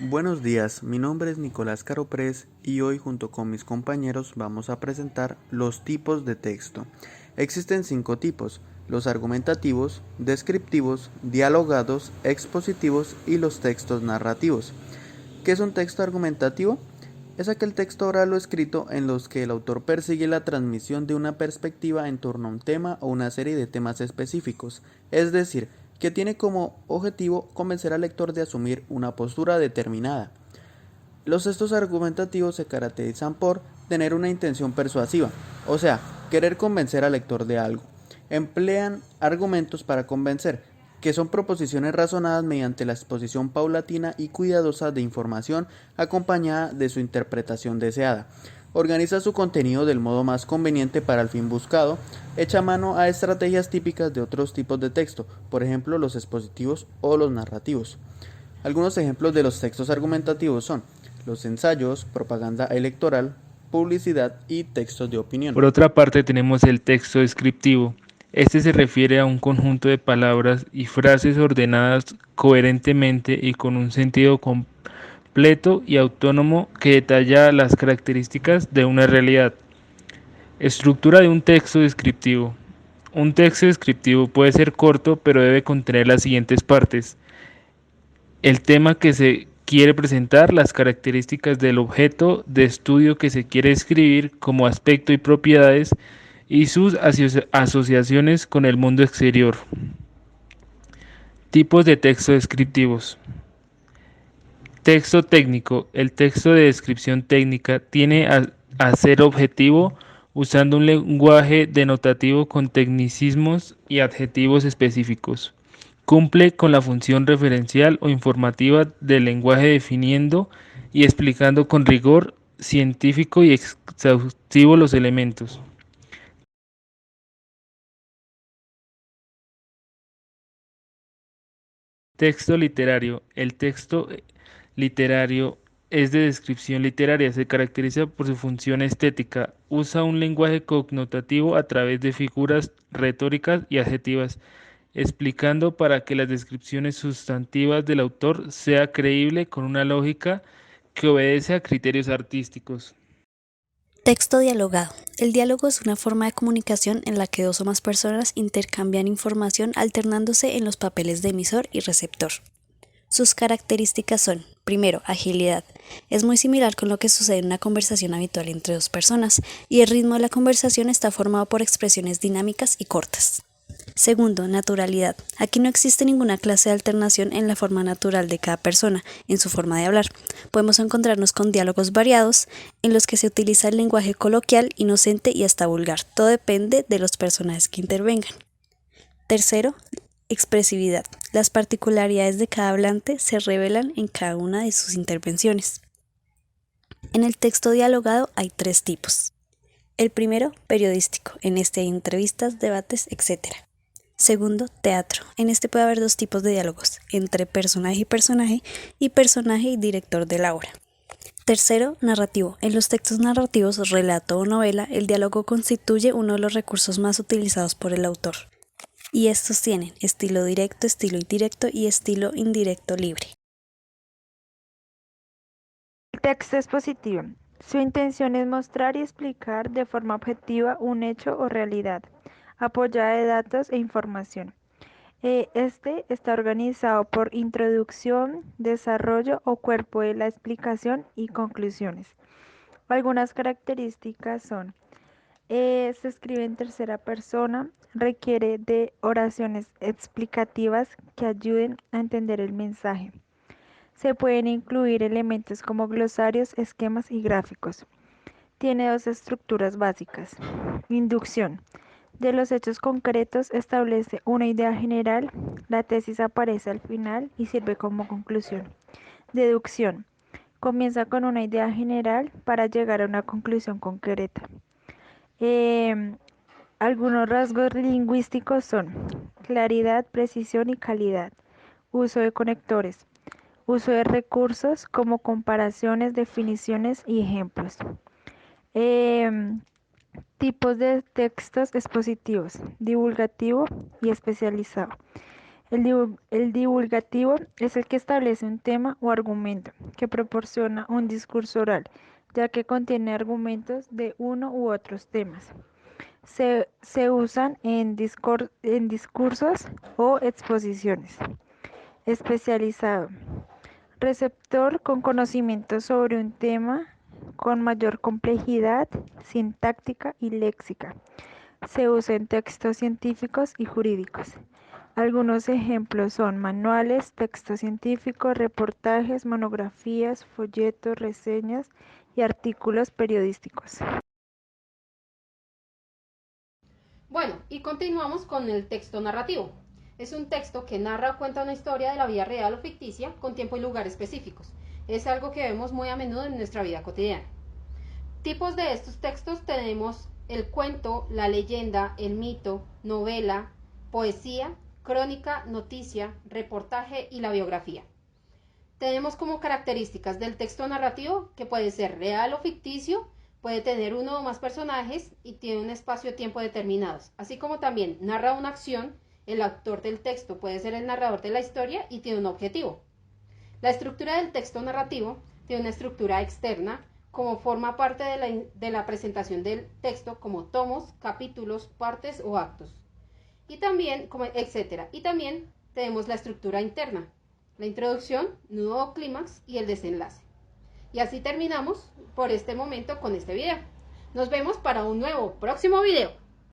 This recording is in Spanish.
Buenos días, mi nombre es Nicolás Caroprés y hoy junto con mis compañeros vamos a presentar los tipos de texto. Existen 5 tipos: los argumentativos, descriptivos, dialogados, expositivos y los textos narrativos. ¿Qué es un texto argumentativo? Es aquel texto oral o escrito en los que el autor persigue la transmisión de una perspectiva en torno a un tema o una serie de temas específicos, es decir, que tiene como objetivo convencer al lector de asumir una postura determinada. Los textos argumentativos se caracterizan por tener una intención persuasiva, o sea, querer convencer al lector de algo. Emplean argumentos para convencer, que son proposiciones razonadas mediante la exposición paulatina y cuidadosa de información acompañada de su interpretación deseada. Organiza su contenido del modo más conveniente para el fin buscado, echa mano a estrategias típicas de otros tipos de texto, por ejemplo los expositivos o los narrativos. Algunos ejemplos de los textos argumentativos son los ensayos, propaganda electoral, publicidad y textos de opinión. Por otra parte, tenemos el texto descriptivo. Este se refiere a un conjunto de palabras y frases ordenadas coherentemente y con un sentido completo y autónomo que detalla las características de una realidad. Estructura de un texto descriptivo. Un texto descriptivo puede ser corto, pero debe contener las siguientes partes: el tema que se quiere presentar, las características del objeto de estudio que se quiere escribir como aspecto y propiedades, y sus asociaciones con el mundo exterior. Tipos de texto descriptivos. Texto técnico. El texto de descripción técnica tiene a ser objetivo usando un lenguaje denotativo con tecnicismos y adjetivos específicos. Cumple con la función referencial o informativa del lenguaje definiendo y explicando con rigor científico y exhaustivo los elementos. Texto literario. El texto literario es de descripción literaria, se caracteriza por su función estética, usa un lenguaje connotativo a través de figuras retóricas y adjetivas, explicando para que las descripciones sustantivas del autor sea creíble con una lógica que obedece a criterios artísticos. Texto dialogado. El diálogo es una forma de comunicación en la que dos o más personas intercambian información alternándose en los papeles de emisor y receptor. Sus características son: primero, agilidad. Es muy similar con lo que sucede en una conversación habitual entre dos personas, y el ritmo de la conversación está formado por expresiones dinámicas y cortas. Segundo, naturalidad. Aquí no existe ninguna clase de alternación en la forma natural de cada persona, en su forma de hablar. Podemos encontrarnos con diálogos variados, en los que se utiliza el lenguaje coloquial, inocente y hasta vulgar. Todo depende de los personajes que intervengan. Tercero, expresividad. Las particularidades de cada hablante se revelan en cada una de sus intervenciones. En el texto dialogado hay 3 tipos. El primero, periodístico. En este hay entrevistas, debates, etc. Segundo, teatro. En este puede haber 2 tipos de diálogos: entre personaje y personaje y director de la obra. Tercero, narrativo. En los textos narrativos, relato o novela, el diálogo constituye uno de los recursos más utilizados por el autor. Y estos tienen estilo directo, estilo indirecto y estilo indirecto libre. El texto expositivo. Su intención es mostrar y explicar de forma objetiva un hecho o realidad, apoyada de datos e información. Este está organizado por introducción, desarrollo o cuerpo de la explicación y conclusiones. Algunas características son: se escribe en tercera persona, requiere de oraciones explicativas que ayuden a entender el mensaje. Se pueden incluir elementos como glosarios, esquemas y gráficos. Tiene 2 estructuras básicas. Inducción. De los hechos concretos establece una idea general, la tesis aparece al final y sirve como conclusión. Deducción. Comienza con una idea general para llegar a una conclusión concreta. Algunos rasgos lingüísticos son: claridad, precisión y calidad. Uso de conectores. Uso de recursos como comparaciones, definiciones y ejemplos. Em, Tipos de textos expositivos: divulgativo y especializado. El divulgativo es el que establece un tema o argumento, que proporciona un discurso oral, ya que contiene argumentos de uno u otros temas. Se usan en discursos o exposiciones. Especializado. Receptor con conocimiento sobre un tema con mayor complejidad sintáctica y léxica. Se usa en textos científicos y jurídicos. Algunos ejemplos son manuales, textos científicos, reportajes, monografías, folletos, reseñas y artículos periodísticos. Bueno, y continuamos con el texto narrativo. Es un texto que narra o cuenta una historia de la vida real o ficticia con tiempo y lugar específicos. Es algo que vemos muy a menudo en nuestra vida cotidiana. Tipos de estos textos tenemos el cuento, la leyenda, el mito, novela, poesía, crónica, noticia, reportaje y la biografía. Tenemos como características del texto narrativo que puede ser real o ficticio, puede tener uno o más personajes y tiene un espacio-tiempo determinados, así como también narra una acción. El autor del texto puede ser el narrador de la historia y tiene un objetivo. La estructura del texto narrativo tiene una estructura externa, como forma parte de la presentación del texto como tomos, capítulos, partes o actos. Y también, etcétera. Y también tenemos la estructura interna, la introducción, nudo o clímax y el desenlace. Y así terminamos por este momento con este video. Nos vemos para un nuevo próximo video.